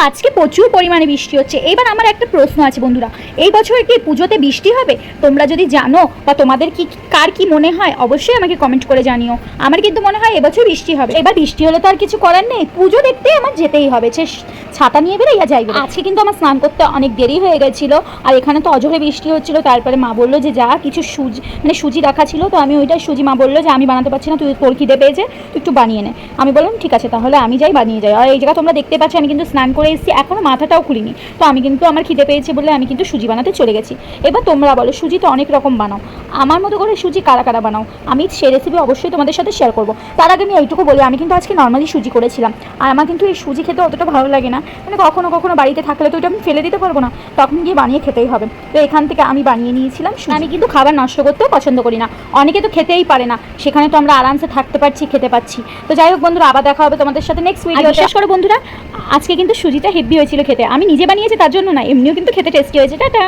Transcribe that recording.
আজকে প্রচুর পরিমাণে বৃষ্টি হচ্ছে। এবার আমার একটা প্রশ্ন আছে বন্ধুরা, এই বছর কি পুজোতে বৃষ্টি হবে? তোমরা যদি জানো বা তোমাদের কার কি মনে হয় অবশ্যই আমাকে কমেন্ট করে জানিও। আমার কিন্তু মনে হয় এবছর বৃষ্টি হবে। এবার বৃষ্টি হলে তো আর কিছু করার নেই, পুজো দেখতে আমার যেতেই হবে, সে ছাতা নিয়ে বেরোইয়া যাইবে। আজকে কিন্তু আমার স্নান করতে অনেক দেরি হয়ে গেছিল, আর এখানে তো অজরে বৃষ্টি হচ্ছিল। তারপরে মা বললো যে যা কিছু সুজি রাখা ছিল, তো আমি ওইটা সুজি, মা বললো যে আমি বানাতে পারছি না, তুই তোর খিদে পেয়েছে তুই একটু বানিয়ে নে। আমি বললাম ঠিক আছে তাহলে আমি যাই বানিয়ে যাই। আর এই জায়গা তোমরা দেখতে পাচ্ছ আমি কিন্তু স্নান করে এসেছি, এখনও মাথাটাও খুলিনি। তো আমি কিন্তু আমার খিদে পেয়েছে বলে আমি কিন্তু সুজি বানাতে চলে গেছি। এবার তোমরা বলো সুজি তো অনেক রকম বানাও, আমার মতো করে সুজি কারা কারা বানাও? আমি সেই রেসিপি অবশ্যই তোমাদের সাথে শেয়ার করবো। তার আগে আমি এইটুকু বলি, আমি কিন্তু আজকে নর্মালি সুজি করেছিলাম, আর আমার কিন্তু এই সুজি খেতে অতটা ভালো লাগে না, মানে কখনো কখনো বাড়িতে থাকলে তো ওইটা আমি ফেলে দিতে পারবো না, তখন গিয়ে বানিয়ে খেতেই হবে। তো এখান থেকে আমি বানিয়ে নিয়েছিলাম। আমি কিন্তু খাবার নষ্ট করতেও পছন্দ করি না, অনেকে তো খেতেই পারে না, সেখানে তো আমরা আরামসে থাকতে পারছি, খেতে পাচ্ছি। তো যাই হোক বন্ধুরা, আবার দেখা হবে তোমাদের সাথে নেক্সট ভিডিও। শেষ করো বন্ধুরা, আজকে কিন্তু সুজিটা হেভি হয়েছিল খেতে, আমি নিজে বানিয়েছি তার জন্য না, এমনিও কিন্তু খেতে টেস্টি হয়েছে। টাটা।